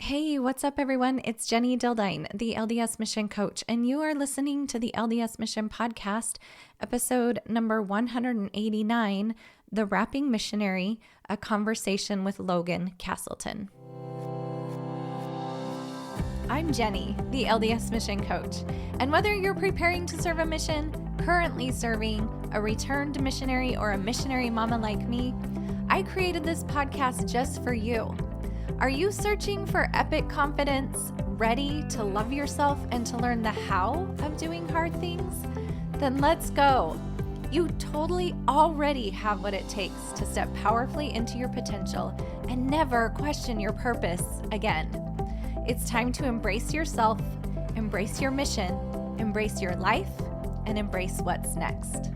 Hey, what's up, everyone? It's Jenny Dildine, the LDS Mission Coach, and you are listening to the LDS Mission Podcast, episode number 189, The Rapping Missionary, a conversation with Logan Castleton. I'm Jenny, the LDS Mission Coach, and whether you're preparing to serve a mission, currently serving, a returned missionary, or a missionary mama like me, I created this podcast just for you. Are you searching for epic confidence, ready to love yourself and to learn the how of doing hard things? Then let's go. You totally already have what it takes to step powerfully into your potential and never question your purpose again. It's time to embrace yourself, embrace your mission, embrace your life, and embrace what's next.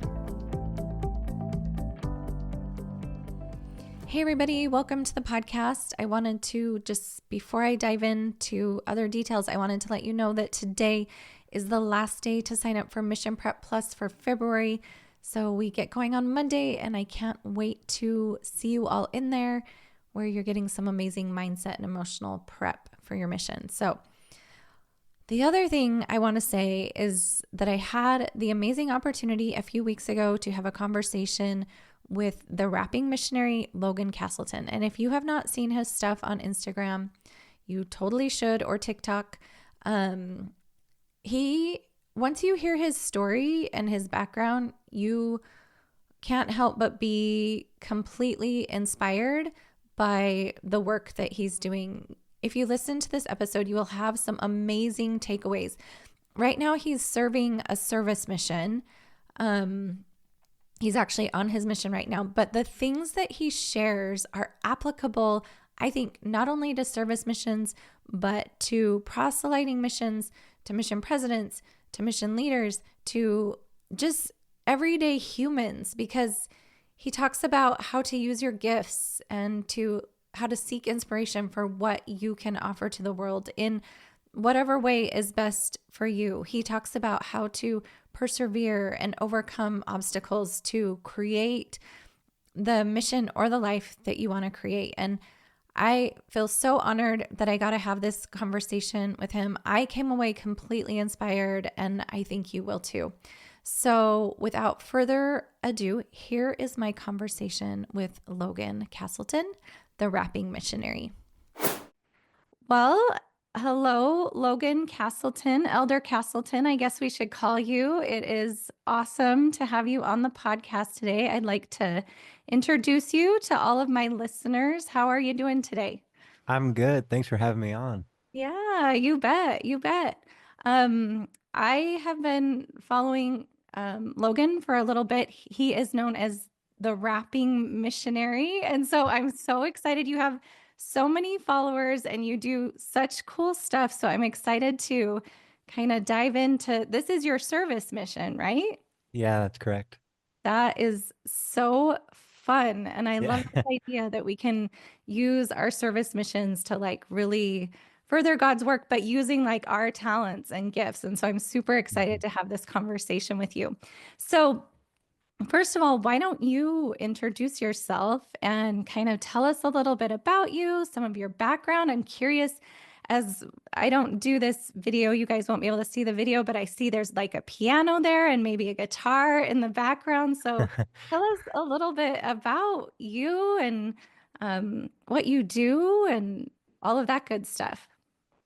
Hey everybody, welcome to the podcast. I wanted to just, before I dive into other details, I wanted to let you know that today is the last day to sign up for Mission Prep Plus for February. So we get going on Monday and I can't wait to see you all in there where you're getting some amazing mindset and emotional prep for your mission. So the other thing I want to say is that I had the amazing opportunity a few weeks ago to have a conversation with the Rapping Missionary, Logan Castleton. And if you have not seen his stuff on Instagram, you totally should, or TikTok. Once you hear his story and his background, you can't help but be completely inspired by the work that he's doing. If you listen to this episode, you will have some amazing takeaways. Right now, he's serving a service mission. He's actually on his mission right now, but the things that he shares are applicable, I think, not only to service missions, but to proselyting missions, to mission presidents, to mission leaders, to just everyday humans, because he talks about how to use your gifts and to how to seek inspiration for what you can offer to the world in whatever way is best for you. He talks about how to persevere and overcome obstacles to create the mission or the life that you want to create. And I feel so honored that I got to have this conversation with him. I came away completely inspired, and I think you will too. So without further ado, here is my conversation with Logan Castleton, the Rapping Missionary. Well, hello, Logan Castleton, Elder Castleton, I guess we should call you. It is awesome to have you on the podcast today. I'd like to introduce you to all of my listeners. How are you doing today? I'm good. Thanks for having me on. Yeah, you bet. You bet. I have been following Logan for a little bit. He is known as the Rapping Missionary. And so I'm so excited. You have so many followers and you do such cool stuff. So I'm excited to kind of dive into this is your service mission, right? Yeah, that's correct. That is so fun. And I love Yeah. this idea that we can use our service missions to like really further God's work, but using like our talents and gifts. And so I'm super excited Mhm. to have this conversation with you. So first of all, why don't you introduce yourself and kind of tell us a little bit about you, some of your background? I'm curious, as I don't do this video, you guys won't be able to see the video, but I see there's like a piano there and maybe a guitar in the background. So tell us a little bit about you and what you do and all of that good stuff.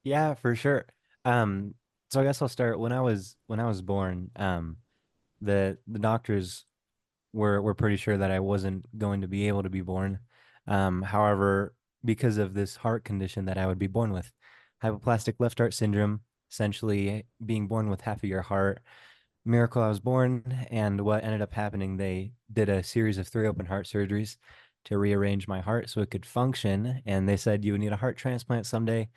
Yeah, for sure. Um, so I guess I'll start when I was born, the doctors were pretty sure that I wasn't going to be able to be born. However, because of this heart condition that I would be born with, hypoplastic left heart syndrome, essentially being born with half of your heart. Miracle, I was born, and what ended up happening, they did a series of 3 open heart surgeries to rearrange my heart so it could function, and they said you would need a heart transplant someday.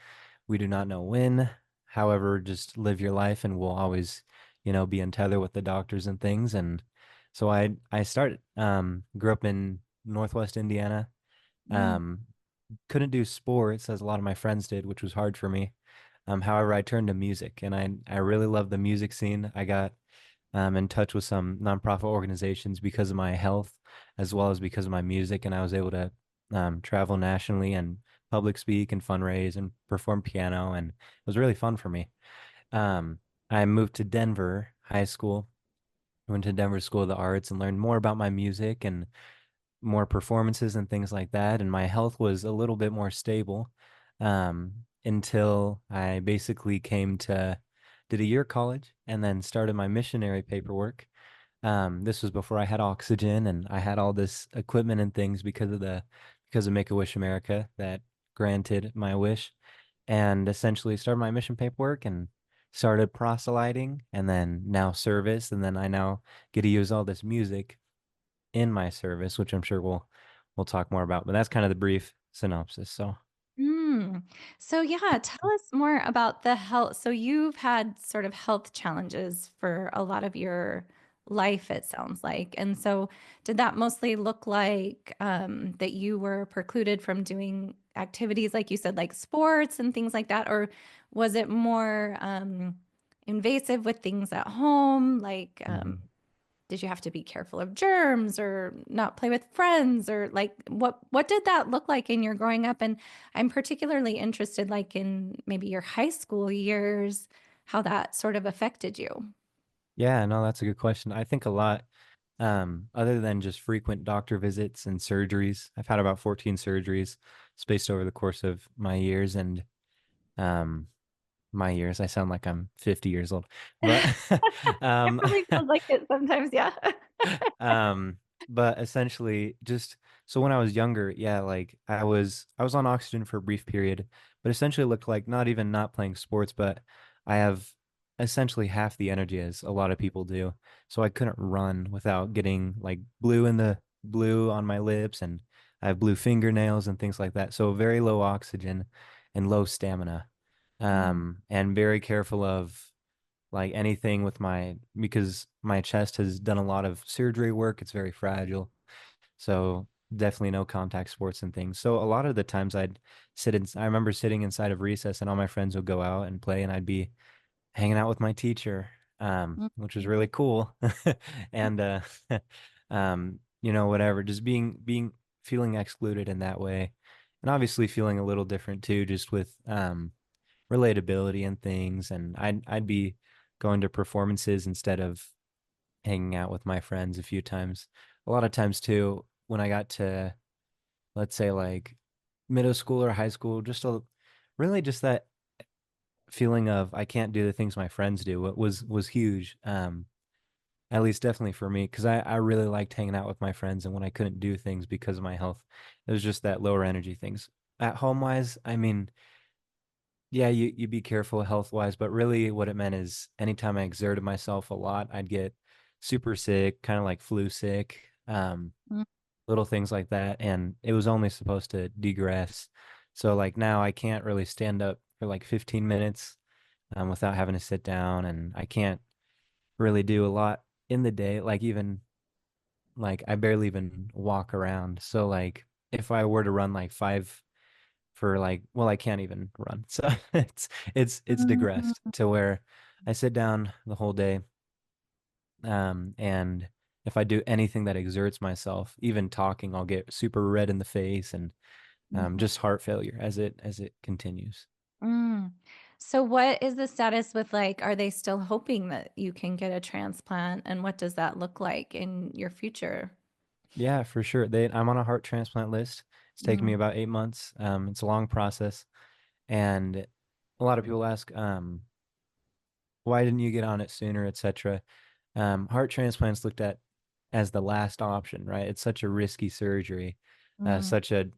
We do not know when. However, just live your life and we'll always, be in tether with the doctors and things. And so I started, grew up in Northwest Indiana. Mm. Um, couldn't do sports as a lot of my friends did, which was hard for me. However, I turned to music and I really love the music scene. I got in touch with some nonprofit organizations because of my health as well as because of my music, and I was able to travel nationally and public speak and fundraise and perform piano, and it was really fun for me. Um, I moved to Denver high school, went to Denver School of the Arts and learned more about my music and more performances and things like that. And my health was a little bit more stable until I basically did a year of college and then started my missionary paperwork. This was before I had oxygen and I had all this equipment and things because of Make-A-Wish America that granted my wish, and essentially started my mission paperwork and started proselyting and then now service, and then I now get to use all this music in my service, which I'm sure we'll talk more about. But that's kind of the brief synopsis. So Mm. So yeah, tell us more about the health. So you've had sort of health challenges for a lot of your life, it sounds like. And so did that mostly look like that you were precluded from doing activities like you said, like sports and things like that? Or was it more invasive with things at home, like mhm. did you have to be careful of germs or not play with friends, or like what did that look like in your growing up? And I'm particularly interested like in maybe your high school years, how that sort of affected you. Yeah, no, that's a good question. I think a lot, other than just frequent doctor visits and surgeries. I've had about 14 surgeries spaced over the course of my years, and um, my years. I sound like I'm 50 years old, but It um, probably feels like it sometimes, yeah. um, but essentially just so when I was younger, yeah, like I was on oxygen for a brief period, but essentially it looked like not even not playing sports, but I have essentially half the energy as a lot of people do. So I couldn't run without getting like blue on my lips, and I have blue fingernails and things like that. So very low oxygen and low stamina. Mm, And very careful of like anything with because my chest has done a lot of surgery work. It's very fragile. So definitely no contact sports and things. So a lot of the times I remember sitting inside of recess and all my friends would go out and play and I'd be hanging out with my teacher, mm, which was really cool. And, whatever, just feeling excluded in that way. And obviously feeling a little different too, just with, relatability and things. And I'd be going to performances instead of hanging out with my friends a few times. A lot of times too, when I got to, let's say, like middle school or high school, really just that feeling of I can't do the things my friends do. It was huge. At least definitely for me, because I really liked hanging out with my friends, and when I couldn't do things because of my health, it was just that lower energy things. At home wise, I mean, yeah, you be careful health wise, but really what it meant is anytime I exerted myself a lot, I'd get super sick, kind of like flu sick, mm, little things like that. And it was only supposed to degress. So like now I can't really stand up for like 15 minutes without having to sit down, and I can't really do a lot in the day. Like even like I barely even walk around. So like if I were to run like five for like, well, I can't even run. So it's digressed mm. to where I sit down the whole day. And if I do anything that exerts myself, even talking, I'll get super red in the face, and Mhm. just heart failure as it continues. Mm. So what is the status with like, are they still hoping that you can get a transplant? And what does that look like in your future? Yeah, for sure. I'm on a heart transplant list. It's taken me Mm, about 8 months. It's a long process, and a lot of people ask, why didn't you get on it sooner, etc. Heart transplants looked at as the last option, right? It's such a risky surgery, mm, such a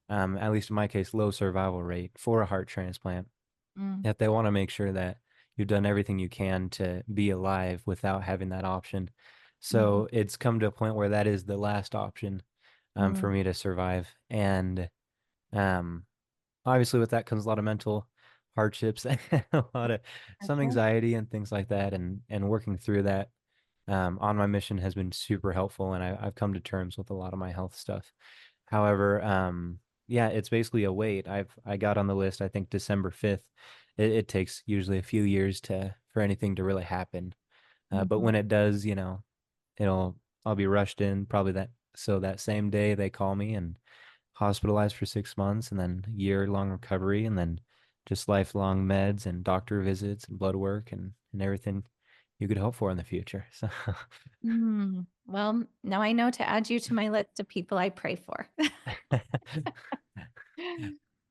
at least in my case, low survival rate for a heart transplant, mm, that they want to make sure that you've done everything you can to be alive without having that option. mhm, So it's come to a point where that is the last option mm. for me to survive. And um, obviously, with that comes a lot of mental hardships and a lot of For some sure. anxiety and things like that. And working through that on my mission has been super helpful, and I've come to terms with a lot of my health stuff. However, yeah, it's basically a wait. I got on the list, I think December 5th. It takes usually a few years to for anything to really happen. But Mhm. when it does, it'll I'll be rushed in probably that same day they call me, and hospitalized for 6 months and then a year-long recovery and then just lifelong meds and doctor visits and blood work and everything you could hope for in the future. So Well, now I know to add you to my list of people I pray for.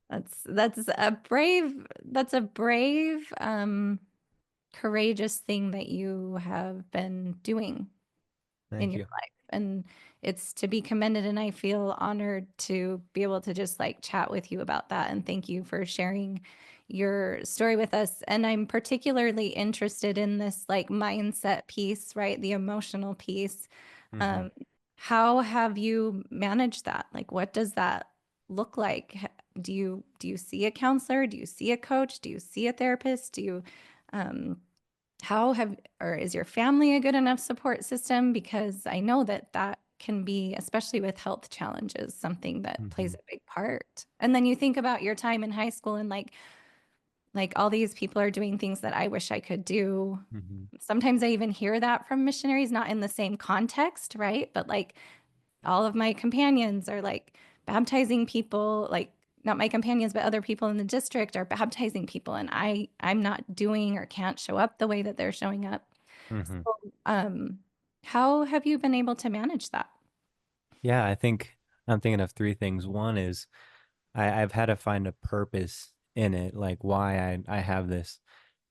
That's a brave, courageous thing that you have been doing in thank your you. life. And it's to be commended. And I feel honored to be able to just like chat with you about that. And thank you for sharing your story with us. And I'm particularly interested in this like mindset piece, right? The emotional piece. Hmm. Um, how have you managed that? Like, what does that look like? Do you see a counselor? Do you see a coach? Do you see a therapist? Um, how have or is your family a good enough support system? Because I know that that can be, especially with health challenges, something that plays Hmm. a big part. And then you think about your time in high school and like all these people are doing things that I wish I could do. Hmm. Sometimes I even hear that from missionaries, not in the same context, right? But like all of my companions are like baptizing people, like not my companions, but other people in the district are baptizing people, and I'm not doing or can't show up the way that they're showing up. Hmm. So, how have you been able to manage that? Yeah, I think I'm thinking of three things. One is I've had to find a purpose in it, like why I have this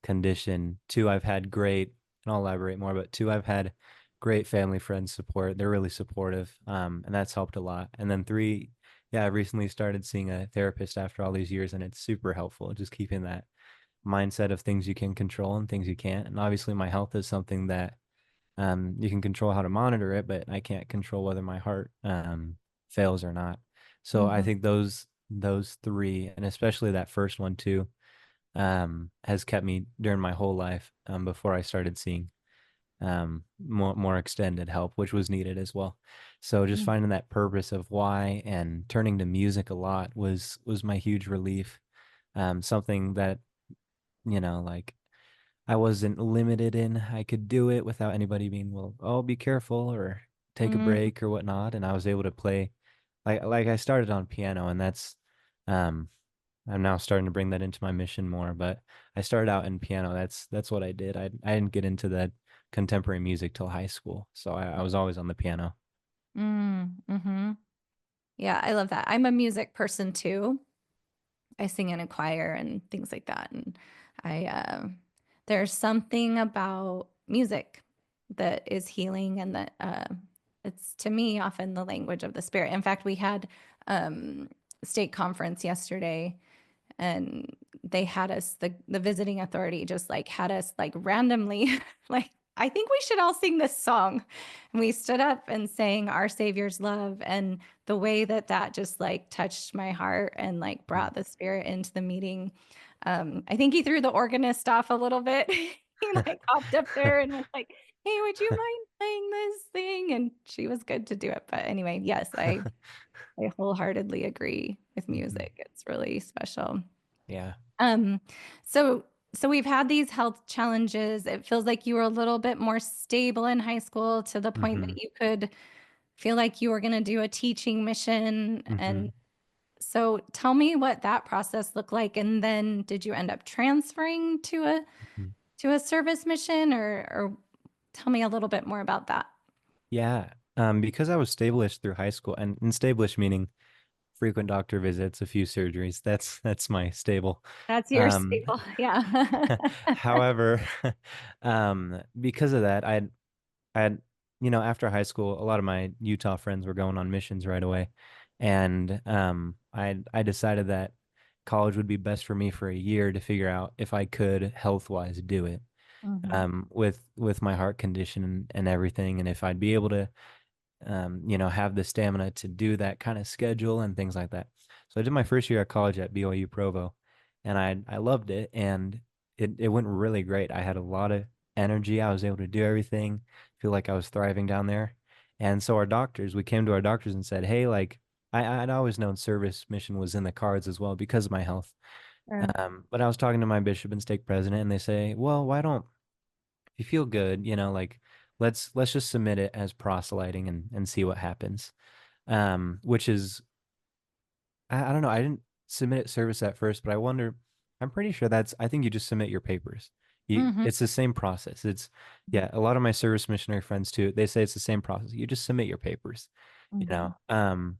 condition. Two, I've had great, and I'll elaborate more, but two, I've had great family friends support. They're really supportive, and that's helped a lot. And then three, yeah, I've recently started seeing a therapist after all these years, and it's super helpful. Just keeping that mindset of things you can control and things you can't. And obviously, my health is something that you can control how to monitor it, but I can't control whether my heart fails or not. So I Mhm. think those three, and especially that first one too, has kept me during my whole life before I started seeing more extended help, which was needed as well. So just finding that purpose of why and turning to music a lot was my huge relief. Something that like I wasn't limited in. I could do it without anybody being, well, oh, be careful or take a Mhm. break or whatnot. And I was able to play like I started on piano and that's um I'm now starting to bring that into my mission more. But I started out in piano. That's what I did. I didn't get into that contemporary music till high school. So I was always on the piano. Mhm. Yeah, I love that. I'm a music person too. I sing in a choir and things like that. And I, there's something about music that is healing and that it's to me often the language of the spirit. In fact, we had um, state conference yesterday and they had us the visiting authority just like had us like randomly like I think we should all sing this song, and we stood up and sang our savior's love, and the way that that just like touched my heart and like Mhm. brought the spirit into the meeting. I think he threw the organist off a little bit. He like hopped up there and was like, hey, would you mind playing this thing? And she was good to do it. But anyway, yes, I wholeheartedly agree with Mhm. music. It's really special. Yeah. Um, so we've had these health challenges. It feels like you were a little bit more stable in high school to the point Hmm. that you could feel like you were going to do a teaching mission. And Hmm. so tell me what that process looked like. And then did you end up transferring to a service mission, or tell me a little bit more about that? Yeah. Because I was established through high school and established meaning frequent doctor visits, a few surgeries. That's my stable. That's your Um, staple. Yeah. however, because of that, I had, after high school, a lot of my Utah friends were going on missions right away, and I decided that college would be best for me for a year to figure out if I could health wise do it, Mhm. with my heart condition and everything, and if I'd be able to have the stamina to do that kind of schedule and things like that. So I did my first year at college at BYU Provo, and I loved it, and it went really great. I had a lot of energy. I was able to do everything. Feel like I was thriving down there. And so we came to our doctors and said, hey, like I'd always known service mission was in the cards as well because of my health. Sure. But I was talking to my bishop and stake president, and they say, well, why don't if you feel good, like let's just submit it as proselyting and see what happens. Which is I don't know. I didn't submit service at first, but I wonder. I'm pretty sure I think you just submit your papers. Mm-hmm. It's the same process. Yeah. A lot of my service missionary friends too. They say it's the same process. You just submit your papers, you Mm-hmm. know.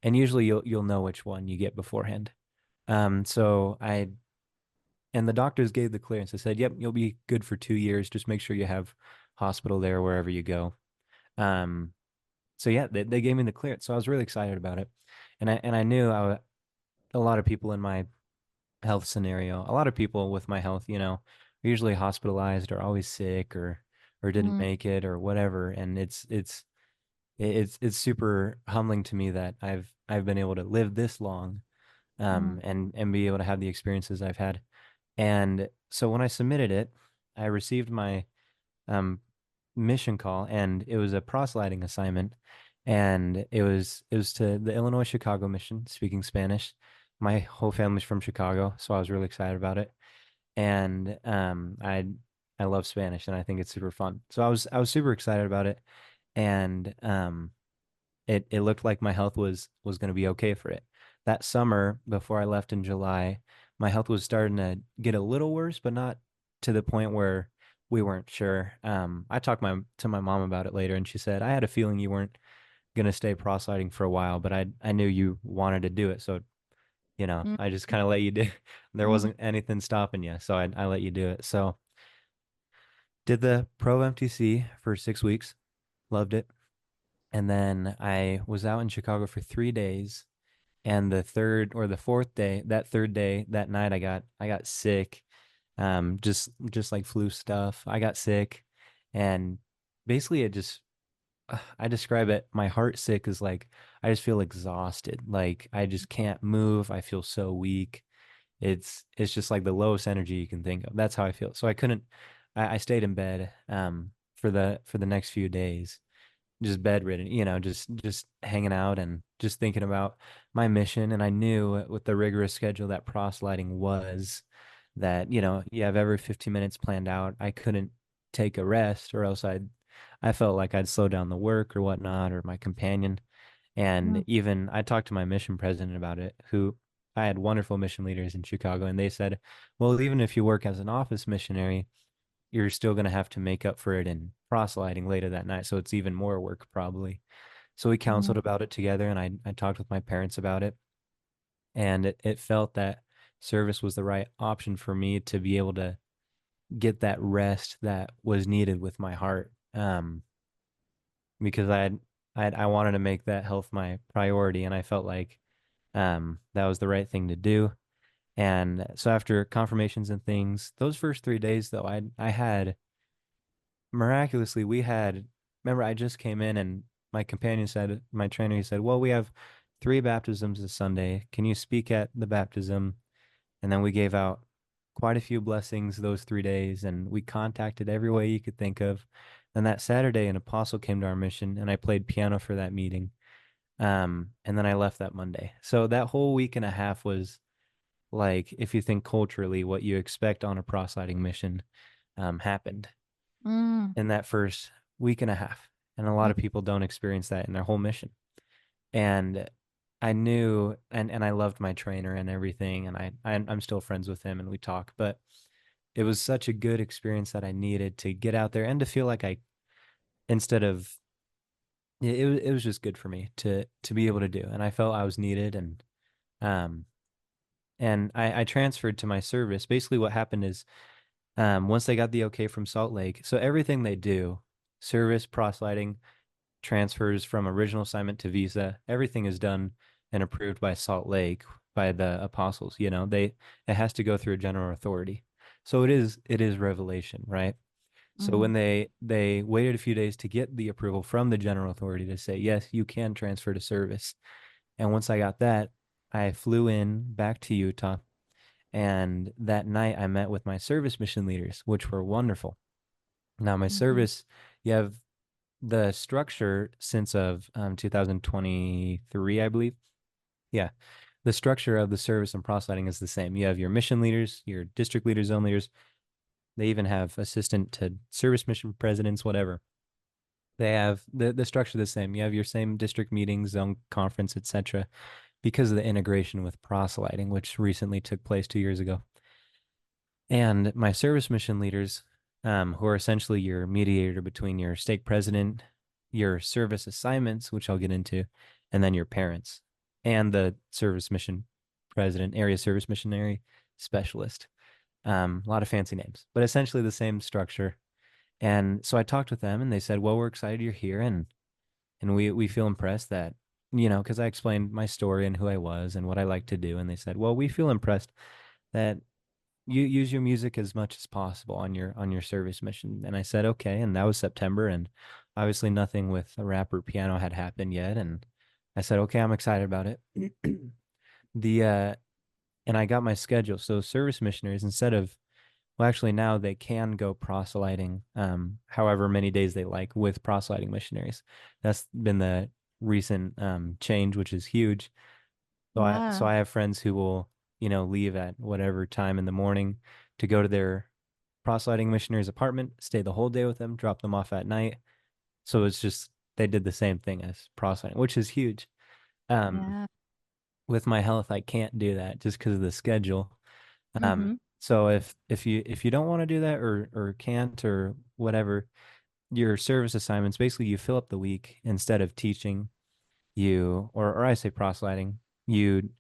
And usually you'll know which one you get beforehand. So and the doctors gave the clearance. They said, "Yep, you'll be good for 2 years. Just make sure you have hospital there wherever you go." Um, so yeah, they gave me the clearance. So I was really excited about it, and I knew a lot of people in my health scenario, a lot of people with my health, are usually hospitalized or always sick or didn't Mm-hmm. make it or whatever. And it's super humbling to me that I've been able to live this long, and be able to have the experiences I've had. And so when I submitted it, I received my um mission call, and it was a proselyting assignment, and it was to the Illinois Chicago mission, speaking Spanish. My whole family's from Chicago, so I was really excited about it. And I love Spanish, and I think it's super fun. So I was super excited about it. And it looked like my health was going to be okay for it. That summer before I left in July, my health was starting to get a little worse, but not to the point where we weren't sure. I talked to my mom about it later, and she said I had a feeling you weren't going to stay proselyting for a while, but I knew you wanted to do it, so I just kind of let you do. There Mm-hmm. wasn't anything stopping you, so I let you do it. So did the pro MTC for 6 weeks, loved it, and then I was out in Chicago for 3 days. And the third or the fourth day, that third day, that night, I got sick, just like flu stuff. I got sick, and basically I describe it. My heart sick is like I just feel exhausted, like I just can't move. I feel so weak. It's just like the lowest energy you can think of. That's how I feel. So I couldn't. I stayed in bed for the next few days, just bedridden, just hanging out and just thinking about my mission. And I knew with the rigorous schedule that proselyting was, that, you have every 15 minutes planned out. I couldn't take a rest, or else I felt like I'd slow down the work or whatnot, or my companion. And even I talked to my mission president about it, who I had wonderful mission leaders in Chicago, and they said, well, even if you work as an office missionary, you're still going to have to make up for it in proselyting later that night. So it's even more work probably. So we counseled Mm-hmm. about it together, and I talked with my parents about it. And it felt that service was the right option for me to be able to get that rest that was needed with my heart. Because I wanted to make that health my priority, and I felt like that was the right thing to do. And so after confirmations and things, those first 3 days though, I had miraculously, we had, remember, I just came in, and my companion said, my trainer, he said, well, we have 3 baptisms this Sunday. Can you speak at the baptism? And then we gave out quite a few blessings those 3 days, and we contacted every way you could think of. And that Saturday, an apostle came to our mission, and I played piano for that meeting. And then I left that Monday. So that whole week and a half was like, if you think culturally, what you expect on a proselyting mission, happened Mm-hmm. in that first week and a half. And a lot of people don't experience that in their whole mission. And I knew, and I loved my trainer and everything, and I'm still friends with him, and we talk, but it was such a good experience that I needed to get out there and to feel like instead of, it was just good for me to be able to do. And I felt I was needed. Um, and I transferred to my service. Basically what happened is, once they got the okay from Salt Lake, so everything they do, service, proselyting, transfers from original assignment to visa, everything is done and approved by Salt Lake, by the apostles. It has to go through a general authority. So it is revelation, right? So Mm-hmm. when they waited a few days to get the approval from the general authority to say, yes, you can transfer to service. And once I got that, I flew in back to Utah. And that night I met with my service mission leaders, which were wonderful. Now, my Mm-hmm. service, you have the structure since of 2023, I believe. Yeah. The structure of the service and proselyting is the same. You have your mission leaders, your district leaders, zone leaders. They even have assistant to service mission presidents, whatever. They have the structure the same. You have your same district meetings, zone conference, etc. because of the integration with proselyting, which recently took place 2 years ago. And my service mission leaders, who are essentially your mediator between your stake president, your service assignments, which I'll get into, and then your parents, and the service mission president, area service missionary specialist. A lot of fancy names, but essentially the same structure. And so I talked with them, and they said, "Well, we're excited you're here, and we feel impressed that, because I explained my story and who I was and what I like to do, and they said, well, we feel impressed that you use your music as much as possible on your service mission." And I said, okay. And that was September, and obviously nothing with a rap or piano had happened yet. And I said, okay, I'm excited about it. the and I got my schedule. So service missionaries, instead of, well, actually now they can go proselyting, however many days they like with proselyting missionaries. That's been the recent change, which is huge. So Yeah. I have friends who will, leave at whatever time in the morning to go to their proselyting missionary's apartment, stay the whole day with them, drop them off at night. So it's just they did the same thing as proselyting, which is huge. Um, Yeah. with my health, I can't do that just because of the schedule. Mm-hmm. So if you don't want to do that or can't or whatever, your service assignments, basically you fill up the week instead of teaching, or I say proselyting, you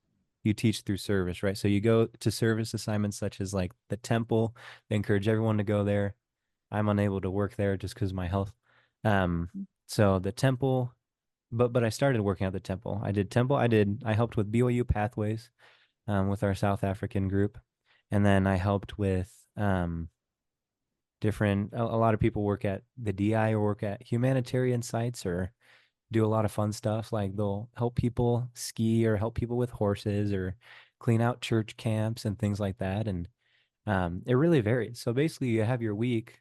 you teach through service, right? So you go to service assignments such as like the temple. They encourage everyone to go there. I'm unable to work there just because of my health. Um, so the temple, but I started working at the temple. I helped with BYU pathways, with our South African group, and then I helped with a lot of people work at the DI or work at humanitarian sites or do a lot of fun stuff. Like they'll help people ski or help people with horses or clean out church camps and things like that. And it really varies. So basically, you have your week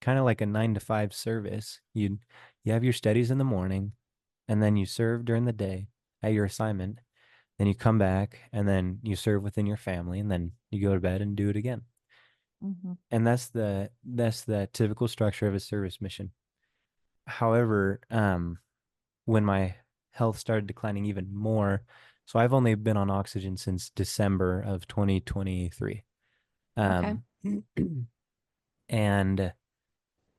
kind of like a 9 to 5 service. You have your studies in the morning, and then you serve during the day at your assignment. Then you come back, and then you serve within your family, and then you go to bed and do it again. Mm-hmm. And that's the typical structure of a service mission. However, when my health started declining even more, so I've only been on oxygen since December of 2023. Okay. Um, and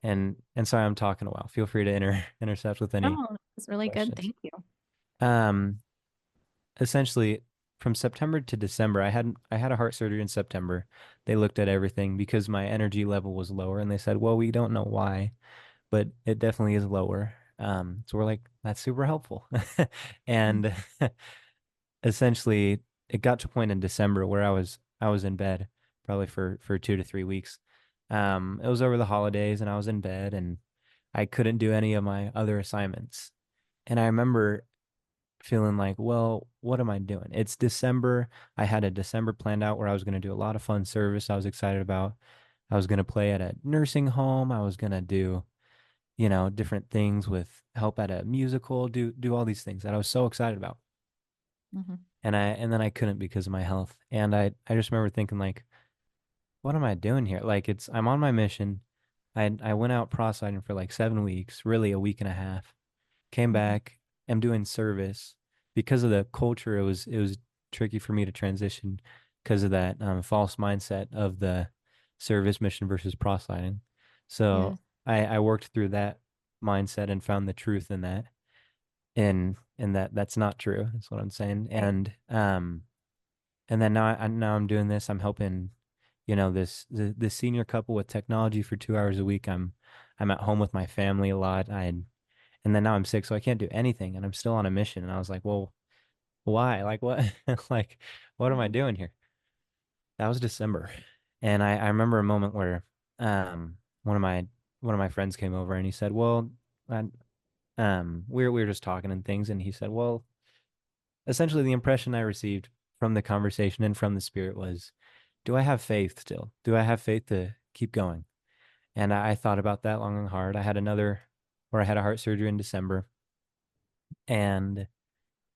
and sorry, I'm talking a while. Feel free to intercept with any Oh, that's really good. questions. Thank you. Um, essentially, from September to December, I had a heart surgery in September. They looked at everything because my energy level was lower, and they said, "Well, we don't know why, but it definitely is lower." So we're like, "That's super helpful," and essentially, it got to a point in December where I was in bed probably for 2 to 3 weeks. It was over the holidays, and I was in bed, and I couldn't do any of my other assignments. And I remember feeling like, well, what am I doing? It's December. I had a December planned out where I was going to do a lot of fun service I was excited about. I was going to play at a nursing home. I was going to do, different things with help at a musical, do all these things that I was so excited about. Mm-hmm. And then I couldn't because of my health. And I just remember thinking like, what am I doing here? Like I'm on my mission. I went out proselyting for like 7 weeks, really a week and a half. Came Mm-hmm. back, am doing service. Because of the culture, it was tricky for me to transition because of that false mindset of the service mission versus proselyting. Yes. So I worked through that mindset and found the truth in that. And that's not true. That's what I'm saying. Right. And then now I'm doing this. I'm helping, this senior couple with technology for 2 hours a week. I'm at home with my family a lot. And then now I'm sick, so I can't do anything, and I'm still on a mission. And I was like, well, why? Like what? Like what am I Yeah. doing here? That was December, and I remember a moment where um one of my one of my friends came over and he said, well, we were just talking and things, and he said, well, essentially the impression I received from the conversation and from the spirit was, do I have faith still? Do I have faith to keep going? And I thought about that long and hard. I had a heart surgery in December, and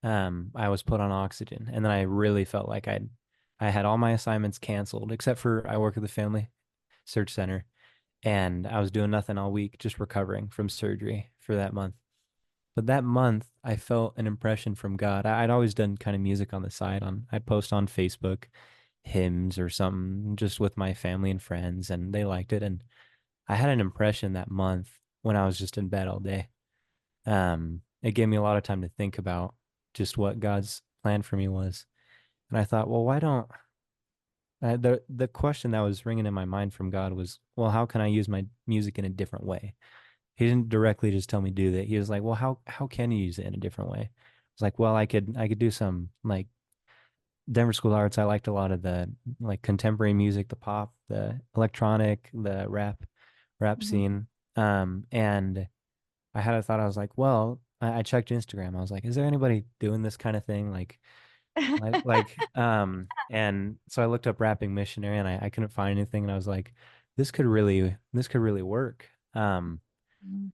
I was put on oxygen, and then I really felt like I had all my assignments canceled except for I work at the Family Search Center, and I was doing nothing all week, just recovering from surgery for that month. But that month, I felt an impression from God. I'd always done kind of music on the side. I'd post on Facebook hymns or something just with my family and friends, and they liked it. And I had an impression that month when I was just in bed all day. It gave me a lot of time to think about just what God's plan for me was. And I thought, well, why don't the question that was ringing in my mind from God was, well, how can I use my music in a different way? He didn't directly just tell me do that. He was like, well, how can you use it in a different way? It's like, well, I could do some like Denver School of Arts. I liked a lot of the like contemporary music, the pop, the electronic, the rap Mhm. scene. And I had a thought. I was like, well, I checked Instagram. I was like, is there anybody doing this kind of thing? And so I looked up Rapping Missionary and I couldn't find anything. And I was like, this could really work. Mhm.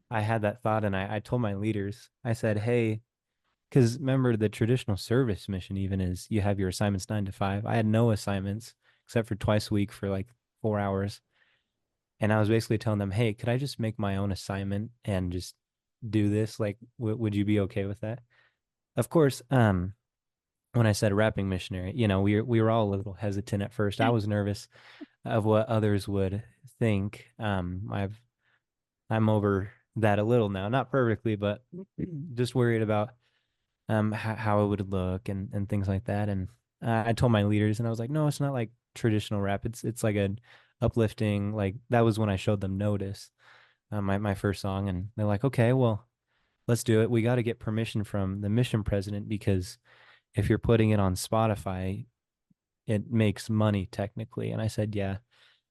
I had that thought and I told my leaders, I said, hey, because remember the traditional service mission even is you have your assignments 9 to 5. I had no assignments except for twice a week for like 4 hours. And I was basically telling them, hey, could I just make my own assignment and just do this? Like, would you be okay with that? Of course, when I said rapping missionary, we were all a little hesitant at first. I was nervous of what others would think. I'm over that a little now, not perfectly, but just worried about how it would look and things like that. And I told my leaders, and I was like, no, it's not like traditional rap. It's like a uplifting. Like that was when I showed them Notice, my first song, and they're like, okay, well, let's do it. We got to get permission from the mission president because if you're putting it on Spotify, it makes money technically. And I said, yeah.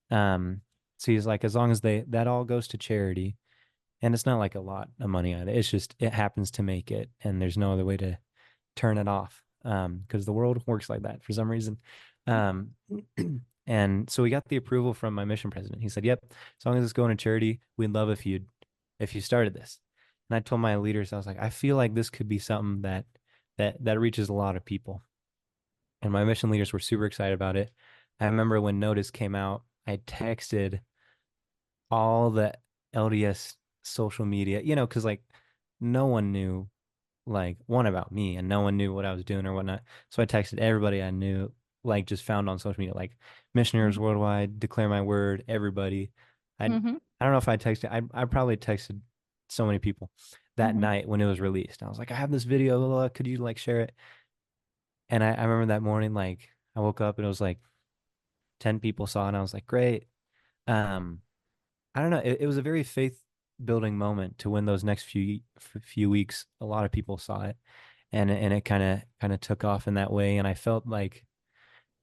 So he's like, as long as that all goes to charity, and it's not like a lot of money on it. It's just it happens to make it, and there's no other way to turn it off. Because the world works like that for some reason. Um, and so we got the approval from my mission president. He said, "Yep, as long as it's going to charity, we'd love if you started this." And I told my leaders, I was like, I feel like this could be something that reaches a lot of people. And my mission leaders were super excited about it. I remember when Notice came out, I texted all the LDS social media, because like no one knew like one about me and no one knew what I was doing or whatnot. So I texted everybody I knew, like just found on social media, like missionaries worldwide, declare my word, everybody. Mhm. I don't know if I texted, I probably texted so many people that Mhm. night when it was released. I was like, I have this video, could you like share it? And I remember that morning, like I woke up and it was like 10 people saw it and I was like, great. Um, I don't know. It was a very faith building moment to win those next few weeks. A lot of people saw it, and it kind of took off in that way. And I felt like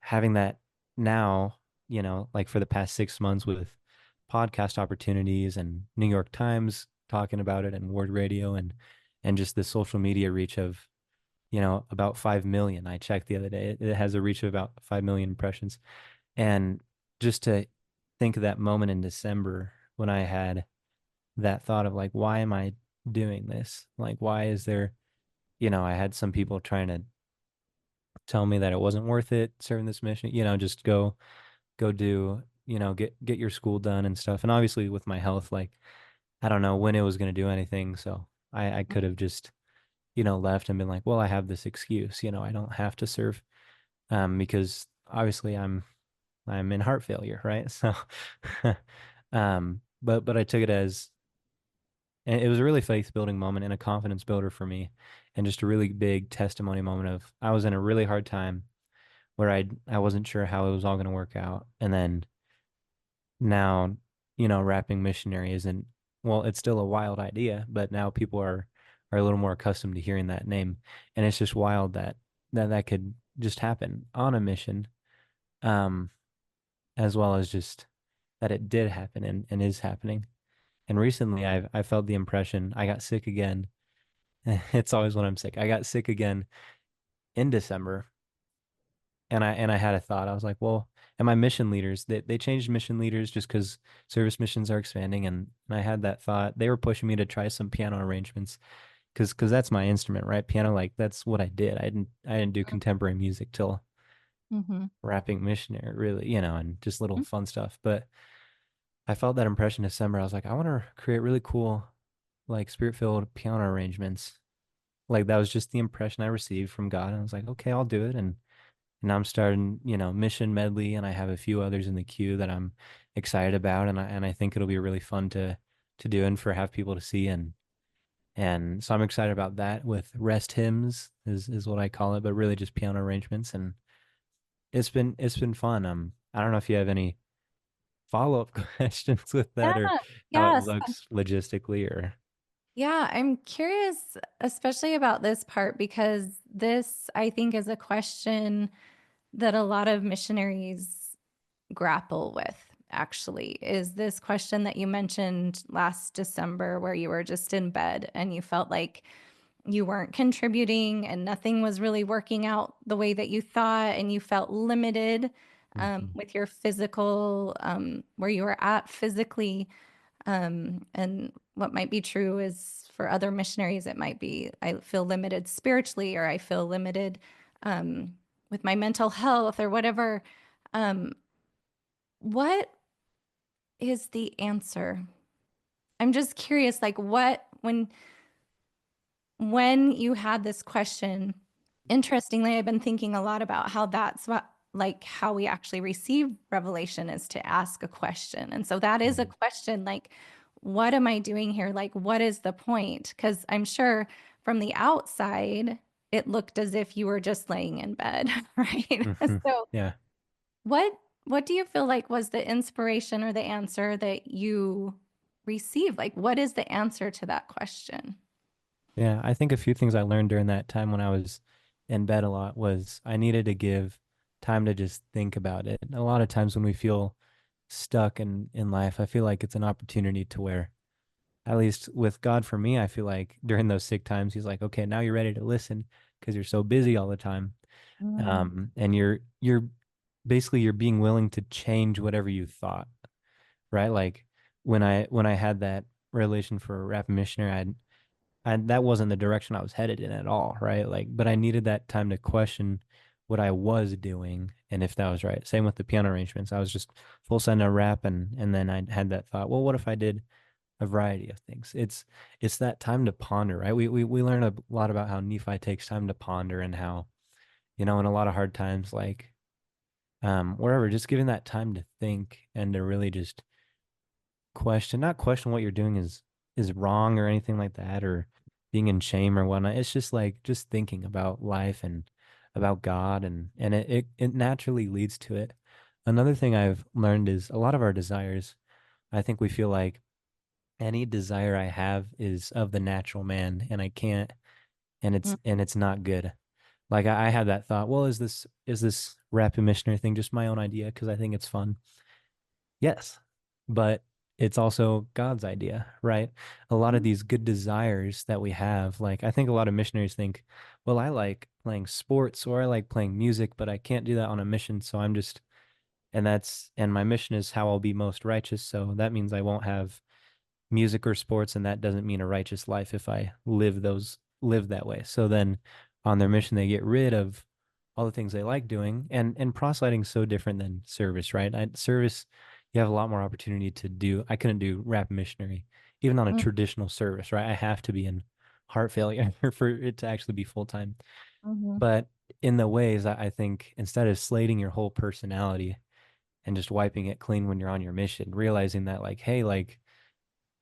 having that now, like for the past 6 months with podcast opportunities and New York Times talking about it and Word Radio and just the social media reach of about 5 million. I checked the other day. It has a reach of about 5 million impressions, and just to think of that moment in December when I had that thought of like, why am I doing this? Like, why is there, I had some people trying to tell me that it wasn't worth it serving this mission, just go do, get your school done and stuff. And obviously with my health, like, I don't know when it was going to do anything. So I could have just, left and been like, well, I have this excuse, I don't have to serve, because obviously I'm in heart failure, right? So, but I took it as, and it was a really faith building moment and a confidence builder for me, and just a really big testimony moment of I was in a really hard time where I wasn't sure how it was all going to work out, and then now, rapping missionary isn't, well, it's still a wild idea, but now people are a little more accustomed to hearing that name, and it's just wild that could just happen on a mission, um, as well as just that it did happen and is happening. And recently I felt the impression I got sick again. It's always when I'm sick. I got sick again in December, and I had a thought. I was like, well, and my mission leaders, they changed mission leaders just because service missions are expanding, and I had that thought. They were pushing me to try some piano arrangements because that's my instrument, right? Piano, like that's what I did. I didn't do contemporary music till Mhm. rapping missionary, really, and just little Mhm. fun stuff. But I felt that impression in December. I was like, I want to create really cool like spirit-filled piano arrangements. Like that was just the impression I received from God. And I was like, okay, I'll do it. And now I'm starting, Mission Medley, and I have a few others in the queue that I'm excited about, and I think it'll be really fun to do and for have people to see, and so I'm excited about that. With rest hymns is what I call it, but really just piano arrangements, and it's been fun. I don't know if you have any follow-up questions with that or Yeah. how it Yes. looks logistically or. Yeah, I'm curious, especially about this part, because this, I think, is a question that a lot of missionaries grapple with, actually. Is this question that you mentioned last December, where you were just in bed and you felt like you weren't contributing and nothing was really working out the way that you thought, and you felt limited Mhm. with your physical, where you were at physically. And what might be true is for other missionaries, it might be I feel limited spiritually, or I feel limited with my mental health, or whatever. Um, what is the answer? I'm just curious, like what when you had this question, interestingly, I've been thinking a lot about how that's what, like, how we actually receive revelation is to ask a question. And so that is a Mhm. question, like, what am I doing here? Like, what is the point? Because I'm sure from the outside, it looked as if you were just laying in bed, right? Mhm. So Yeah. what do you feel like was the inspiration or the answer that you received? Like, what is the answer to that question? Yeah, I think a few things I learned during that time when I was in bed a lot was I needed to give time to just think about it. A lot of times when we feel stuck in life, I feel like it's an opportunity to where, at least with God for me, I feel like during those sick times, he's like, okay, now you're ready to listen because you're so busy all the time. Mm, And you're basically you're being willing to change whatever you thought, right? Like when I had that relation for Rapping Missionary, and that wasn't the direction I was headed in at all, right? Like, but I needed that time to question what I was doing and if that was right. Same with the piano arrangements. I was just full send a rap, and then I had that thought, well, what if I did a variety of things? It's that time to ponder, right? We learn a lot about how Nephi takes time to ponder and how, in a lot of hard times, like wherever, just giving that time to think and to really just not question what you're doing is wrong or anything like that, or being in shame or whatnot. It's just like just thinking about life and about God, and it naturally leads to it. Another thing I've learned is a lot of our desires, I think we feel like any desire I have is of the natural man, and I can't, and mm, it's not good. Like I had that thought, well, is this rapid missionary thing just my own idea because I think it's fun? Yes, but it's also God's idea, right? A lot of mm, these good desires that we have, like I think a lot of missionaries think, well, I like playing sports or I like playing music, but I can't do that on a mission. So I'm just, and my mission is how I'll be most righteous. So that means I won't have music or sports, and that doesn't mean a righteous life if I live that way. So then on their mission they get rid of all the things they like doing, and proselyting is so different than service, right? Service, you have a lot more opportunity to do. I couldn't do rap missionary even on a mm, traditional service, right? I have to be in heart failure for it to actually be full time. mhm, But in the ways, I think instead of slating your whole personality and just wiping it clean when you're on your mission, realizing that like, hey, like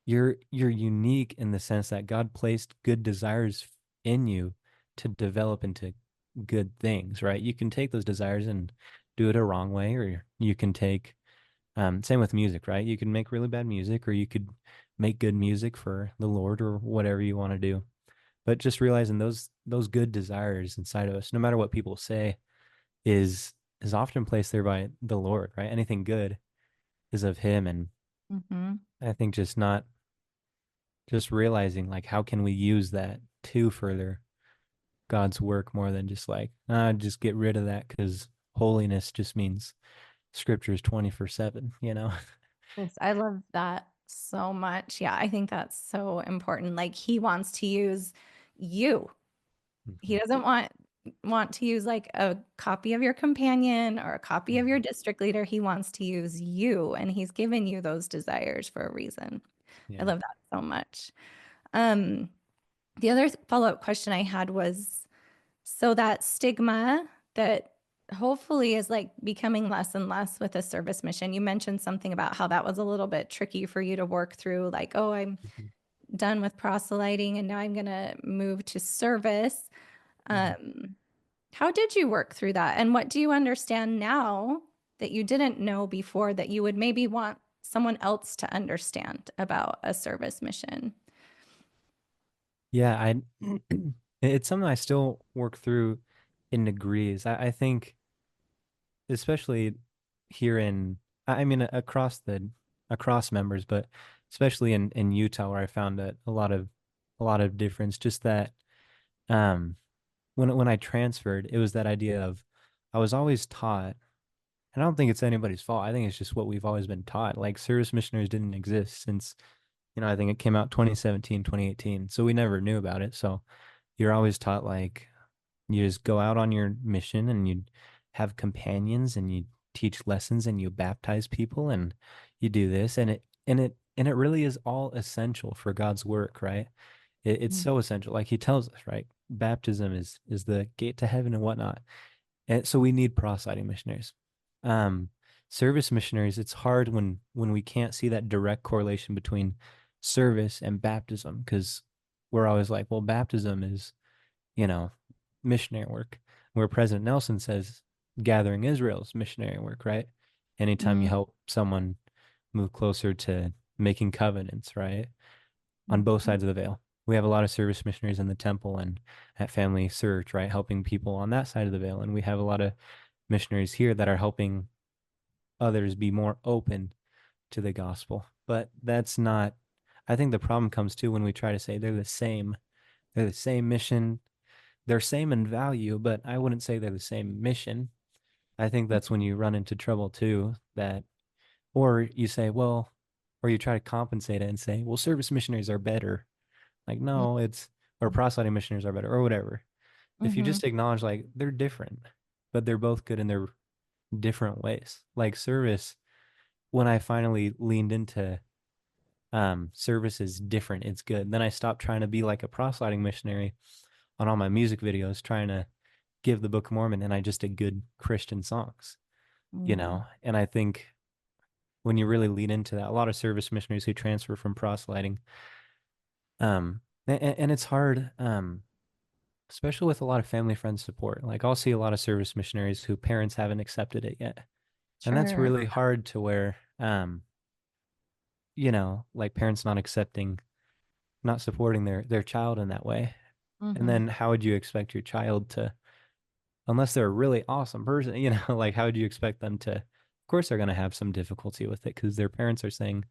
you're unique in the sense that God placed good desires in you to develop into good things, right? You can take those desires and do it a wrong way, or you can take same with music, right? You can make really bad music, or you could make good music for the Lord, or whatever you want to do. But just realizing those good desires inside of us, no matter what people say, is often placed there by the Lord, right? Anything good is of Him, and mhm. I think just realizing like how can we use that to further God's work more than just like just get rid of that because holiness just means scripture is 24/7, you know. Yes, I love that so much. Yeah, I think that's so important. Like, he wants to use you. He Mhm. doesn't want to use like a copy of your companion or a copy of your Mhm. district leader. He wants to use you, and he's given you those desires for a reason. I Yeah. love that so much. Um, the other follow-up question I had was, so that stigma that hopefully is like becoming less and less with a service mission. You mentioned something about how that was a little bit tricky for you to work through, like, oh, I'm Mhm. done with proselyting and now I'm going to move to service. Mhm. Um, how did you work through that? And what do you understand now that you didn't know before that you would maybe want someone else to understand about a service mission? Yeah, I it's something I still work through in degrees. I think especially here in I mean across members, but especially in Utah where I found a lot of difference. Just that um when I transferred, it was that idea of I was always taught, and I don't think it's anybody's fault. I think it's just what we've always been taught. Like service missionaries didn't exist since, I think it came out 2017, 2018. So we never knew about it. So you're always taught like you just go out on your mission and you have companions and you teach lessons and you baptize people and you do this and it really is all essential for God's work, right? It's Mm. so essential. Like he tells us, right? Baptism is the gate to heaven and whatnot. And so we need proselyting missionaries. Um, Service missionaries, it's hard when we can't see that direct correlation between service and baptism because we're always like, well, baptism is, you know, missionary work. Where President Nelson says gathering Israel's missionary work, right? Anytime you Mm. help someone move closer to making covenants, right? On both Mhm. sides of the veil. We have a lot of service missionaries in the temple and at Family Search, right? Helping people on that side of the veil. And we have a lot of missionaries here that are helping others be more open to the gospel. But that's not, I think the problem comes too when we try to say they're the same mission, they're same in value, but I wouldn't say they're the same mission. I think that's when you run into trouble too, that, or you say, well, or you try to compensate it and say, well, service missionaries are better. Like, no, it's, or proselyting missionaries are better, or whatever. If you Mhm. just acknowledge like they're different, but they're both good in their different ways. Like service, when I finally leaned into service is different, it's good. Then I stopped trying to be like a proselyting missionary on all my music videos, trying to give the Book of Mormon, and I just did good Christian songs, Mhm. And I think when you really lean into that, a lot of service missionaries who transfer from proselyting, and it's hard, especially with a lot of family friend support. Like I'll see a lot of service missionaries who parents haven't accepted it yet. And that's Sure. really hard to where, like parents not accepting, not supporting their child in that way. And Mhm. then how would you expect your child to, unless they're a really awesome person, like how would you expect them to, of course they're going to have some difficulty with it because their parents are saying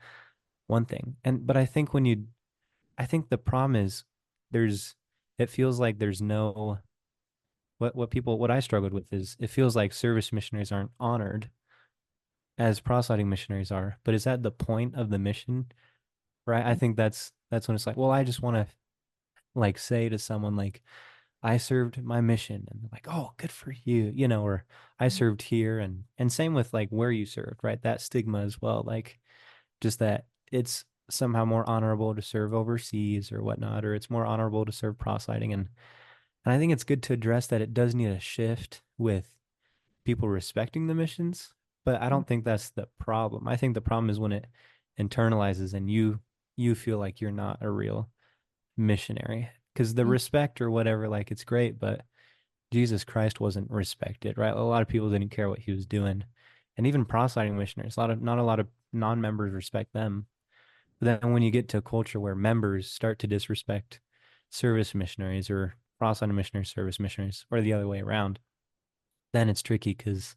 one thing. But I think the problem is there's, it feels like there's no, what I struggled with is it feels like service missionaries aren't honored as proselyting missionaries are. But is that the point of the mission? Right? I think that's when it's like, well, I just want to like say to someone like I served my mission and they're like, oh, good for you, or I served here and same with like where you served, right? That stigma as well, like just that it's somehow more honorable to serve overseas or whatnot, or it's more honorable to serve proselyting. And I think it's good to address that it does need a shift with people respecting the missions, but I don't think that's the problem. I think the problem is when it internalizes and you feel like you're not a real missionary because the Mhm. respect or whatever, like it's great, but Jesus Christ wasn't respected, right? A lot of people didn't care what he was doing. And even proselyting missionaries, not a lot of non-members respect them. But then when you get to a culture where members start to disrespect service missionaries or proselyting missionaries, service missionaries, or the other way around, then it's tricky because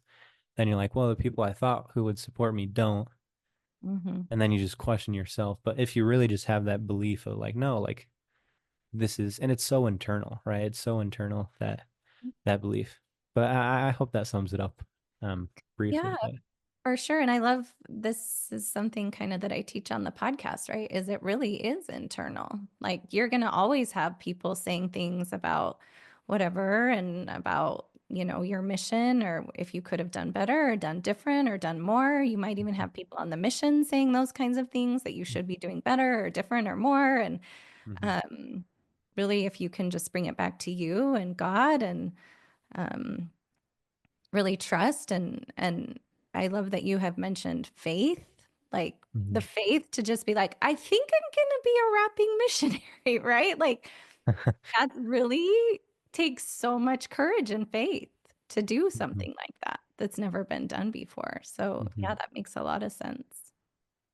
then you're like, well, the people I thought who would support me don't. Mhm. And then you just question yourself. But if you really just have that belief of like, no, like this is, and it's so internal, right? It's so internal that belief. But I hope that sums it up Yeah, briefly. But for sure. And I love this is something kind of that I teach on the podcast, right? Is it really is internal. Like you're going to always have people saying things about whatever and about, your mission or if you could have done better or done different or done more. You might even have people on the mission saying those kinds of things that you should be doing better or different or more. And Hmm. Um, really, if you can just bring it back to you and God and um, really trust and I love that you have mentioned faith, like the Hmm. faith to just be like, I think I'm gonna be a rapping missionary, right? Like that really takes so much courage and faith to do Hmm. something like that that's never been done before. So yeah, Hmm. that makes a lot of sense.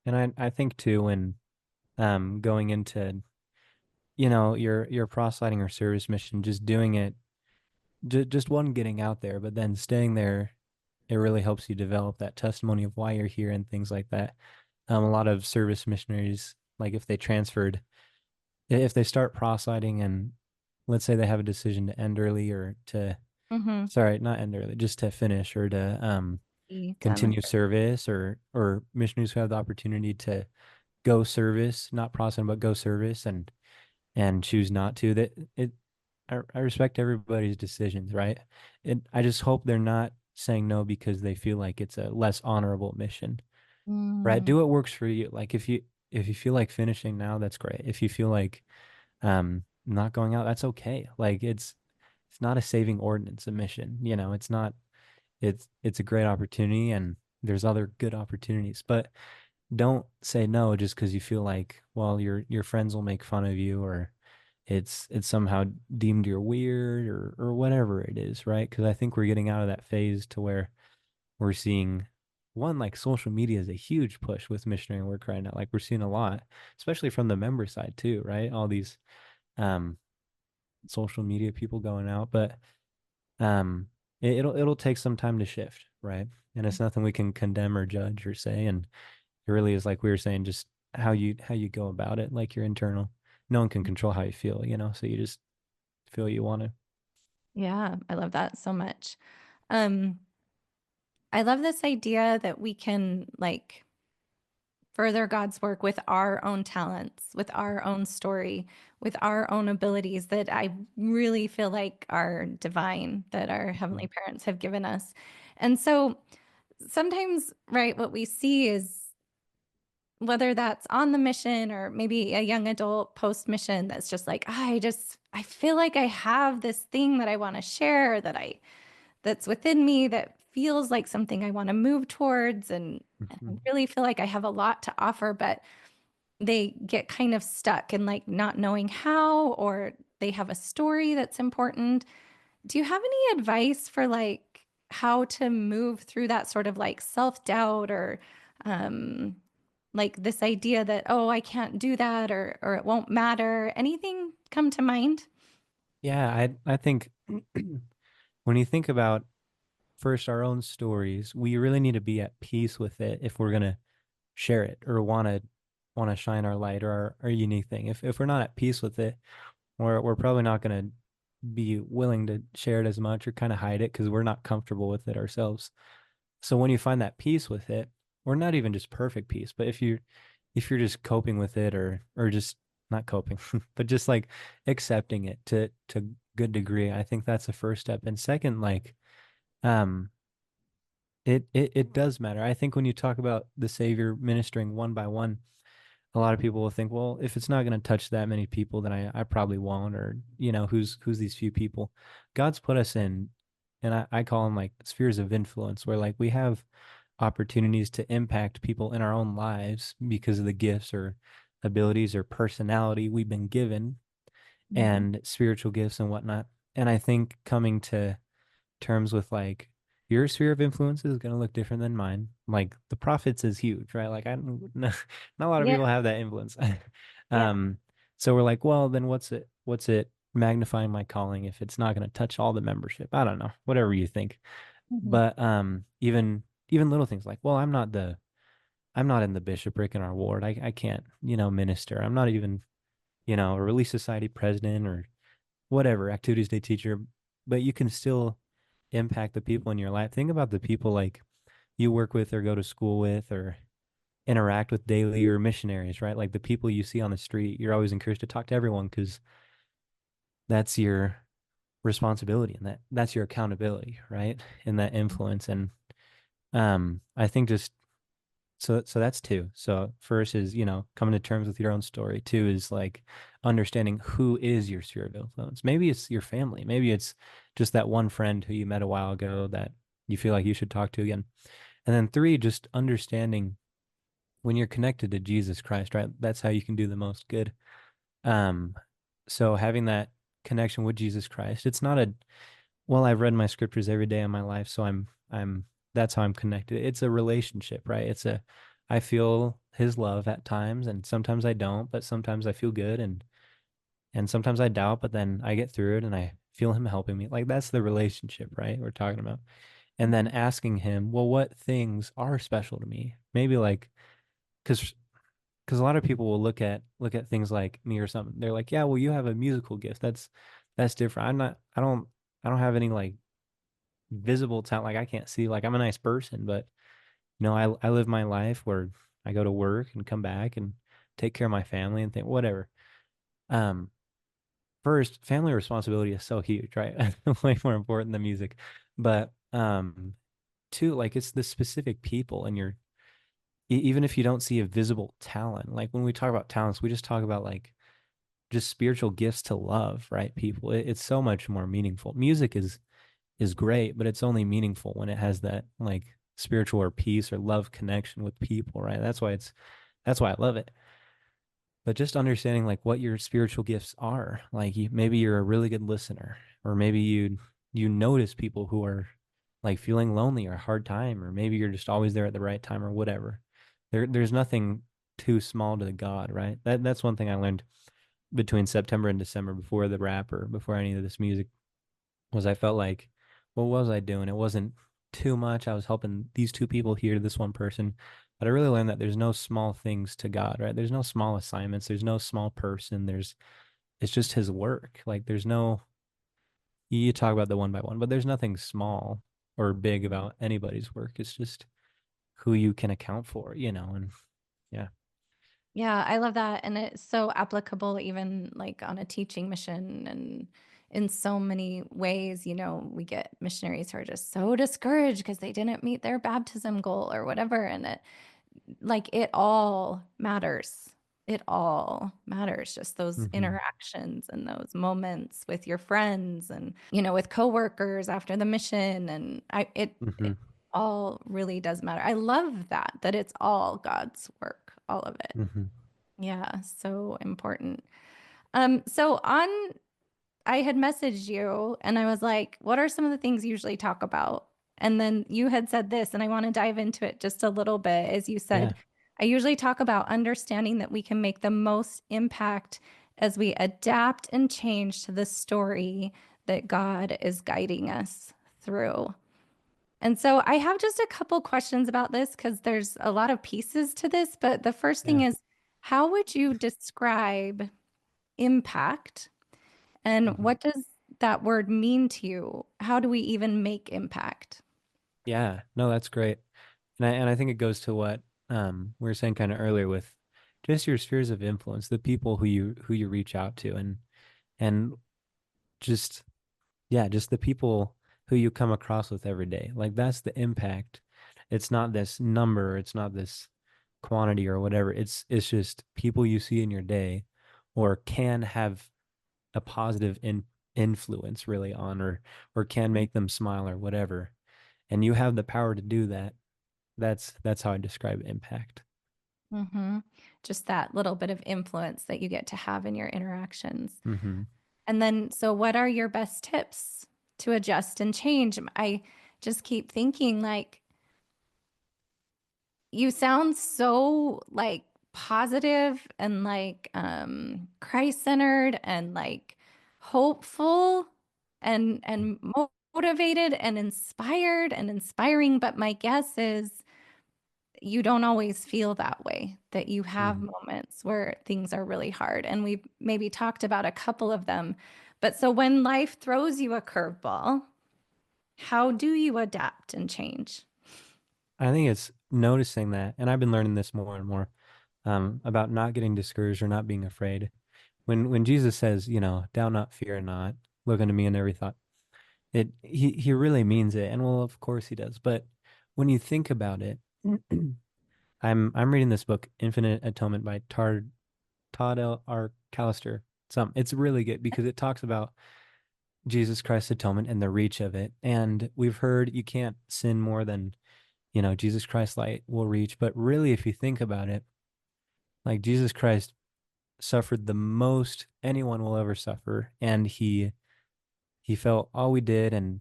And I think too, when going into, your proselyting or service mission, just doing it, just one, getting out there, but then staying there, it really helps you develop that testimony of why you're here and things like that. A lot of service missionaries, like if they transferred, if they start proselyting and let's say they have a decision to end early or to, Mm-hmm. sorry, not end early, just to finish or to Time of continue service, or missionaries who have the opportunity to go service, not proselyting, but go service and choose not to. That it I respect everybody's decisions, right? And I just hope they're not saying no because they feel like it's a less honorable mission, right? mm, Do what works for you. Like if you feel like finishing now, that's great. If you feel like not going out, that's okay. Like it's not a saving ordinance, a mission. It's not, it's a great opportunity and there's other good opportunities. But don't say no just because you feel like, well, your friends will make fun of you, or it's somehow deemed you're weird, or whatever it is, right? Because I think we're getting out of that phase to where we're seeing, one, like social media is a huge push with missionary work right now. Like we're seeing a lot, especially from the member side too, right? All these um social media people going out, but um it'll take some time to shift, right? And it's nothing we can condemn or judge or say. And it really is, like we were saying, just how you go about it, like your internal. No one can control how you feel, so you just feel you want to. yeah, I love that so much. Um, I love this idea that we can like further God's work with our own talents, with our own story, with our own abilities that I really feel like are divine, that our heavenly parents have given us. And so sometimes, right, what we see is whether that's on the mission or maybe a young adult post mission that's just like, I feel like I have this thing that I want to share that's within me that feels like something I want to move towards and I Mhm. really feel like I have a lot to offer, but they get kind of stuck in like not knowing how, or they have a story that's important. Do you have any advice for like how to move through that sort of like self-doubt or um like this idea that, oh, I can't do that or it won't matter? Anything come to mind? Yeah, I think when you think about first our own stories, we really need to be at peace with it if we're gonna share it or want to shine our light or our unique thing. If we're not at peace with it, we're probably not gonna be willing to share it as much, or kind of hide it because we're not comfortable with it ourselves. So when you find that peace with it, or not even just perfect peace, but if you're just coping with it, or just not coping, but just like accepting it to good degree, I think that's the first step. And second, like um it does matter. I think when you talk about the Savior ministering one by one, a lot of people will think, well, if it's not going to touch that many people, then I probably won't. Or, who's these few people? God's put us in, and I call them like spheres of influence, where like we have opportunities to impact people in our own lives because of the gifts or abilities or personality we've been given, Mhm. and spiritual gifts and whatnot. And I think coming to terms with like your sphere of influence is going to look different than mine. Like the prophets is huge, right? Like I don't, not a lot of Yeah. people have that influence. Yeah. um, so we're like, well, then what's it magnifying my calling if it's not going to touch all the membership? I don't know, whatever you think. Mhm. But even little things like, well, I'm not in the bishopric in our ward. I can't, minister. I'm not even, a Relief Society president or whatever, activities day teacher, but you can still impact the people in your life. Think about the people like you work with or go to school with or interact with daily, or missionaries, right? Like the people you see on the street, you're always encouraged to talk to everyone because that's your responsibility, and that's your accountability, right? And that influence. And I think just so that's two. So first is, coming to terms with your own story. Two is like understanding who is your sphere of influence. Maybe it's your family. Maybe it's just that one friend who you met a while ago that you feel like you should talk to again. And then three, just understanding when you're connected to Jesus Christ, right? That's how you can do the most good. Um, so having that connection with Jesus Christ, it's not a, well, I've read my scriptures every day in my life, so that's how I'm connected. It's a relationship, right? I feel his love at times, and sometimes I don't, but sometimes I feel good, and sometimes I doubt, but then I get through it and I feel him helping me. Like that's the relationship, right? We're talking about. And then asking him, well, what things are special to me? Maybe like, because a lot of people will look at things like me or something. They're like, yeah, well, you have a musical gift. That's different. I don't have any like visible talent. Like I can't see. Like I'm a nice person, but I live my life where I go to work and come back and take care of my family and think whatever. Um, First, family responsibility is so huge, right? Way more important than music. But two, like it's the specific people and even if you don't see a visible talent, like when we talk about talents, we just talk about like just spiritual gifts to love, right? People. It's so much more meaningful. Music is great, but it's only meaningful when it has that like spiritual or peace or love connection with people, right? That's why I love it. But just understanding like what your spiritual gifts are, like maybe you're a really good listener, or maybe you notice people who are like feeling lonely or hard time, or maybe you're just always there at the right time or whatever. There's nothing too small to God, right? That's one thing I learned between September and December before the rap or before any of this music was I felt like, what was I doing? It wasn't too much. I was helping these two people here, this one person. But I really learned that there's no small things to God, right? There's no small assignments. There's no small person. It's just his work. Like there's no, you talk about the one by one, but there's nothing small or big about anybody's work. It's just who you can account for, and yeah. Yeah, I love that. And it's so applicable, even like on a teaching mission and in so many ways. We get missionaries who are just so discouraged because they didn't meet their baptism goal or whatever. And it all matters. It all matters. Just those Mm-hmm. interactions and those moments with your friends and, with coworkers after the mission. And Mm-hmm. it all really does matter. I love that it's all God's work, all of it. Mm-hmm. Yeah, so important. So I had messaged you and I was like, what are some of the things you usually talk about? And then you had said this, and I want to dive into it just a little bit. As you Yeah. said, I usually talk about understanding that we can make the most impact as we adapt and change to the story that God is guiding us through. And so I have just a couple questions about this because there's a lot of pieces to this. But the first thing Yeah. is, how would you describe impact? And Mm-hmm. what does that word mean to you? How do we even make impact? Yeah. No, that's great. And I think it goes to what we were saying kind of earlier with just your spheres of influence, the people who you reach out to, and just yeah, just the people who you come across with every day. Like that's the impact. It's not this number, it's not this quantity or whatever. It's just people you see in your day or can have a positive influence really on or can make them smile or whatever. And you have the power to do that. That's how I describe impact. Mm-hmm. Just that little bit of influence that you get to have in your interactions. Mm-hmm. And then, so what are your best tips to adjust and change? I just keep thinking like, you sound so like positive and like Christ-centered and like hopeful and motivated and inspired and inspiring, but my guess is you don't always feel that way, that you have Mm-hmm. moments where things are really hard. And we've maybe talked about a couple of them. But so when life throws you a curveball, how do you adapt and change? I think it's noticing that, and I've been learning this more and more, about not getting discouraged or not being afraid. When Jesus says, doubt not, fear not, look unto me in every thought, he really means it, and well, of course he does. But when you think about it, I'm reading this book, Infinite Atonement by Todd L. R. Callister. It's really good because it talks about Jesus Christ's atonement and the reach of it. And we've heard you can't sin more than, Jesus Christ's light will reach. But really, if you think about it, like Jesus Christ suffered the most anyone will ever suffer. And he felt all we did, and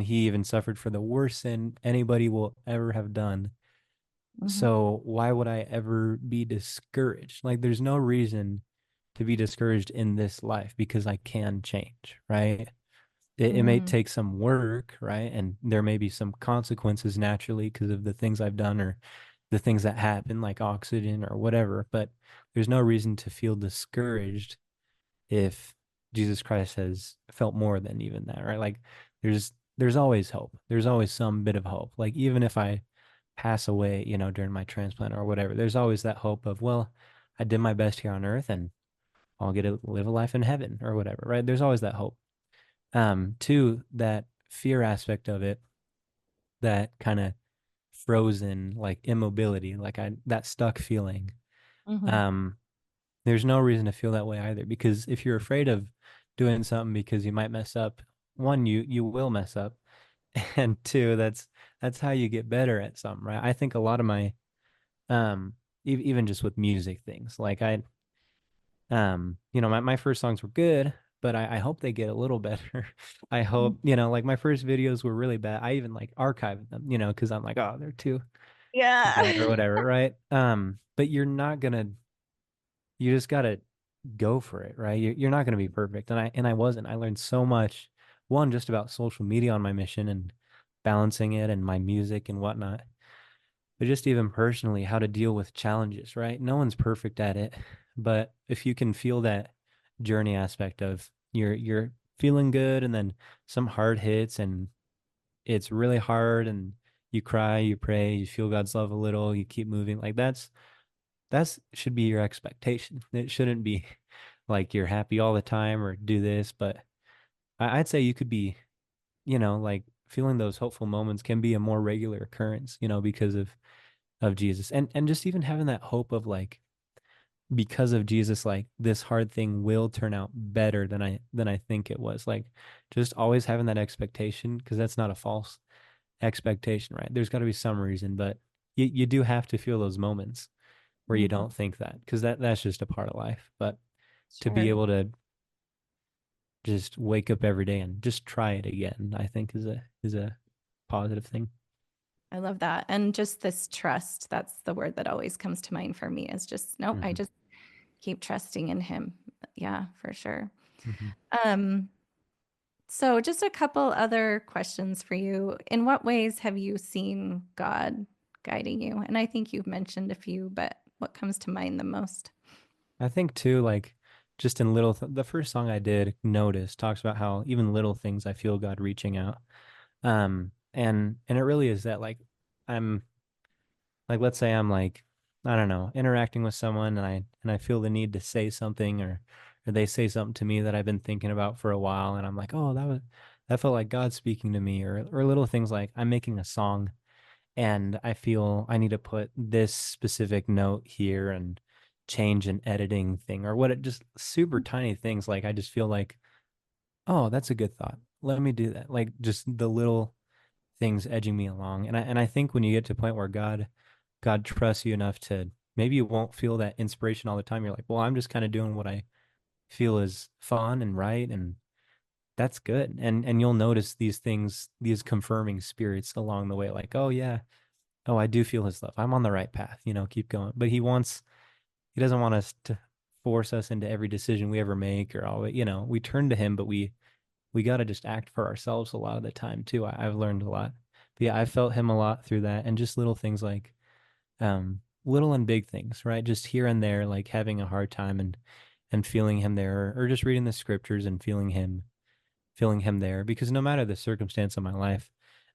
he even suffered for the worst sin anybody will ever have done. Hmm. So why would I ever be discouraged? Like there's no reason to be discouraged in this life because I can change, right? It may Mm. take some work, right? And there may be some consequences naturally because of the things I've done or the things that happen, like oxygen or whatever. But there's no reason to feel discouraged if Jesus Christ has felt more than even that, right? Like there's always hope. There's always some bit of hope. Like even if I pass away, during my transplant or whatever, there's always that hope of, well, I did my best here on earth and I'll get to live a life in heaven or whatever, right? There's always that hope. Two, that fear aspect of it, that kind of frozen like immobility, like that stuck feeling. Hmm. Um, there's no reason to feel that way either, because if you're afraid of doing something because you might mess up, one, you will mess up, and two, that's how you get better at something, right? I think a lot of my even just with music things, like my first songs were good, but I hope they get a little better. I hope, like my first videos were really bad. I even like archived them, because I'm like, oh, they're too bad or Yeah. whatever, right? But you just gotta go for it, right? You're not gonna be perfect. And I wasn't. I learned so much, one, just about social media on my mission and balancing it and my music and whatnot, but just even personally, how to deal with challenges, right? No one's perfect at it, but if you can feel that journey aspect of you're feeling good and then some hard hits and it's really hard and you cry, you pray, you feel God's love a little, you keep moving. Like that's should be your expectation. It shouldn't be like you're happy all the time or do this, but I'd say you could be, like feeling those hopeful moments can be a more regular occurrence, because of Jesus. And just even having that hope of like because of Jesus, like this hard thing will turn out better than I think it was. Like just always having that expectation, because that's not a false expectation, right? There's got to be some reason, but you do have to feel those moments where you Hmm. don't think that, because that's just a part of life. But to be Sure. able to just wake up every day and just try it again, I think is a positive thing. I love that. And just this trust, that's the word that always comes to mind for me is just, nope, I Hmm. just keep trusting in him. Yeah, for sure. Hmm. Um, so just a couple other questions for you. In what ways have you seen God guiding you? And I think you've mentioned a few, but what comes to mind the most? I think too, like just in the first song I did, Notice, talks about how even little things I feel God reaching out. And it really is that like I'm like, let's say I'm like, I don't know, interacting with someone and I feel the need to say something, or they say something to me that I've been thinking about for a while, and I'm like, oh, that felt like God speaking to me, or little things like I'm making a song and I feel I need to put this specific note here and change an editing thing or what, it just super tiny things, like I just feel like, oh, that's a good thought. Let me do that. Like just the little things edging me along. And I think when you get to a point where God trusts you enough to, maybe you won't feel that inspiration all the time. You're like, well, I'm just kind of doing what I feel is fun and right, and that's good. And you'll notice these things, these confirming spirits along the way, like, oh yeah, oh, I do feel his love. I'm on the right path, keep going. But he doesn't want us to force us into every decision we ever make or all, we turn to him, but we got to just act for ourselves a lot of the time too. I've learned a lot. But yeah, I felt him a lot through that, and just little things like little and big things, right? Just here and there, like having a hard time and feeling him there, or just reading the scriptures and feeling him there, because no matter the circumstance of my life,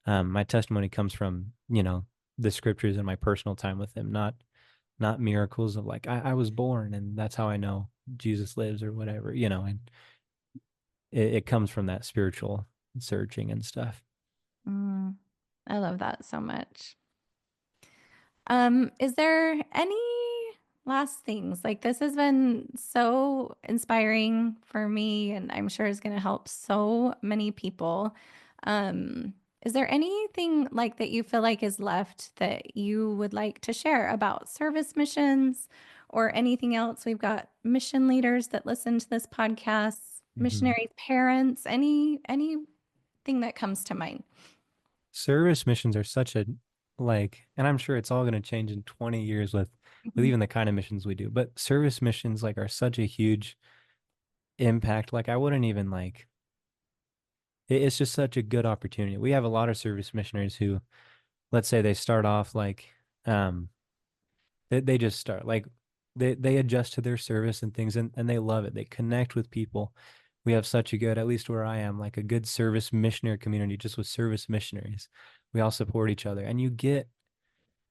my testimony comes from, the scriptures and my personal time with him, not miracles of like I was born and that's how I know Jesus lives or whatever, and it comes from that spiritual searching and stuff. Mm, I love that so much. Is there any last things. Like, this has been so inspiring for me, and I'm sure is going to help so many people. Is there anything like that you feel like is left that you would like to share about service missions or anything else? We've got mission leaders that listen to this podcast, Mhm. missionary parents, anything that comes to mind. Service missions are such a and I'm sure it's all going to change in 20 years with Mhm. even the kind of missions we do, but service missions like are such a huge impact. Like I wouldn't even it's just such a good opportunity. We have a lot of service missionaries who, let's say they start off um they just start they adjust to their service and things, and they love it. They connect with people. We have such a good, at least where I am, like a good service missionary community just with service missionaries. We all support each other, and you get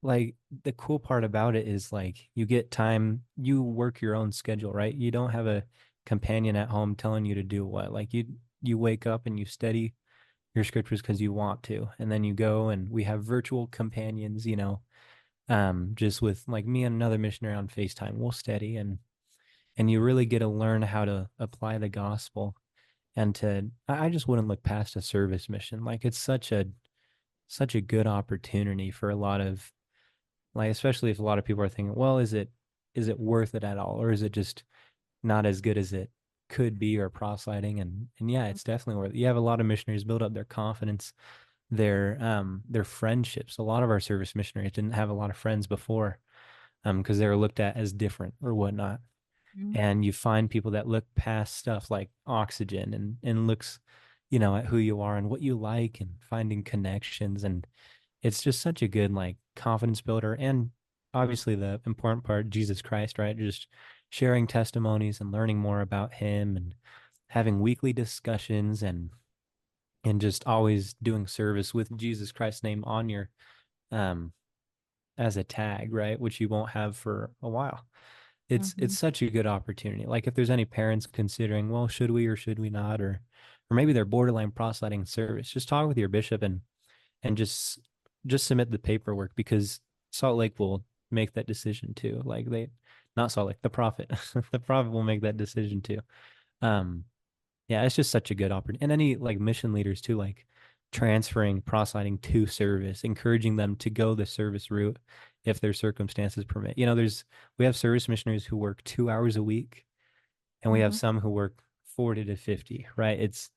like the cool part about it is like you get time, you work your own schedule, right? You don't have a companion at home telling you to do what. Like you wake up and you study your scriptures because you want to, and then you go, and we have virtual companions, just with like me and another missionary on FaceTime. We'll study, and you really get to learn how to apply the gospel. And I just wouldn't look past a service mission. Like it's such a good opportunity for a lot of, like, especially if a lot of people are thinking, well, is it worth it at all, or is it just not as good as it could be, or proselyting? And yeah, it's definitely worth it. You have a lot of missionaries build up their confidence, their friendships. A lot of our service missionaries didn't have a lot of friends before, because they were looked at as different or whatnot. Mhm. And you find people that look past stuff like oxygen, and looks, at who you are and what you like, and finding connections. And it's just such a good like confidence builder. And obviously the important part, Jesus Christ, right? Just sharing testimonies and learning more about him, and having weekly discussions, and just always doing service with Jesus Christ's name on your um as a tag, right? Which you won't have for a while. It's Mhm. such a good opportunity. Like if there's any parents considering, well, should we or should we not, or maybe they're borderline proselyting service, just talk with your bishop, and just submit the paperwork, because Salt Lake will make that decision too. Like they, not Salt Lake, the prophet, the prophet will make that decision too. Um, yeah, it's just such a good opportunity. And any like mission leaders too, like transferring proselyting to service, encouraging them to go the service route if their circumstances permit. We have service missionaries who work 2 hours a week, and we have Mhm. some who work 40 to 50, right? It's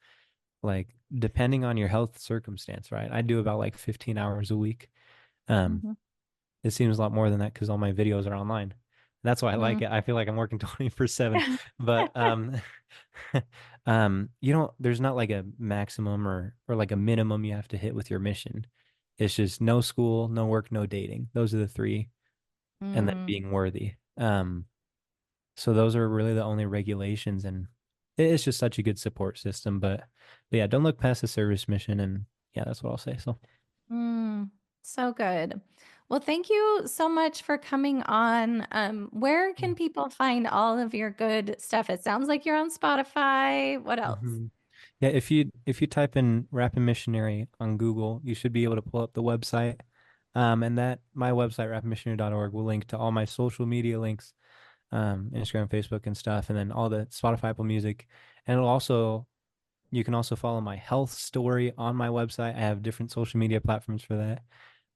like depending on your health circumstance, right? I do about like 15 hours a week. Um, Mhm. it seems a lot more than that because all my videos are online. That's why I like Mhm. it. I feel like I'm working 24/7. But there's not like a maximum or like a minimum you have to hit with your mission. It's just no school, no work, no dating. Those are the three, and then Mm. being worthy. So those are really the only regulations, and it's just such a good support system. But yeah, don't look past the service mission, and yeah, that's what I'll say. So Mm, so good. Well, thank you so much for coming on. Where can people find all of your good stuff? It sounds like you're on Spotify. What else? hmm yeah, if you type in Rapping Missionary on Google, you should be able to pull up the website. And that my website, rappingmissionary.org, will link to all my social media links, Instagram, Facebook, and stuff, and then all the Spotify, Apple Music. And you can also follow my health story on my website. I have different social media platforms for that.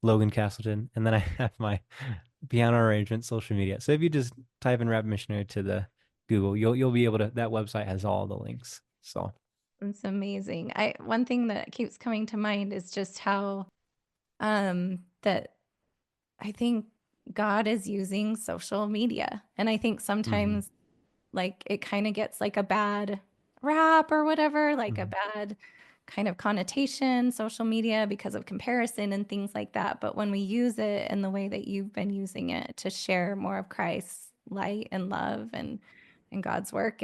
Logan Castleton, and then I have my piano arrangement social media. So if you just type in Rap Missionary to the Google, you'll be able to. That website has all the links. So It's amazing. I one thing that keeps coming to mind is just how that I think God is using social media. And I think hmm sometimes like it kind of gets like a bad rap or whatever, like a hmm bad kind of connotation, social media because of comparison and things like that. But when we use it in the way that you've been using it to share more of Christ's light and love and God's work,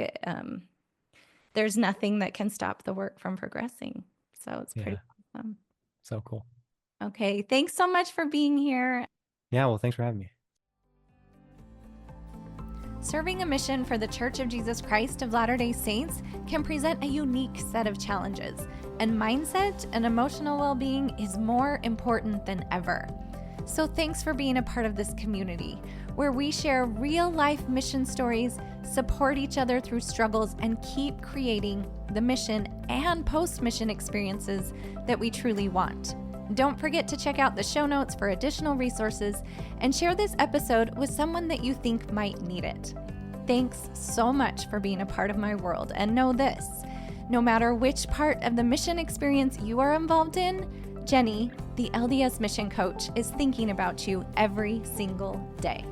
there's nothing that can stop the work from progressing. So it's pretty yeah, awesome. so cool. Okay, thanks so much for being here. Yeah, well, thanks for having me. Serving a mission for the Church of Jesus Christ of Latter-day Saints can present a unique set of challenges, and mindset and emotional well-being is more important than ever. So thanks for being a part of this community where we share real-life mission stories, support each other through struggles, and keep creating the mission and post-mission experiences that we truly want. Don't forget to check out the show notes for additional resources and share this episode with someone that you think might need it. Thanks so much for being a part of my world, and know this: no matter which part of the mission experience you are involved in, Jenny, the LDS mission coach, is thinking about you every single day.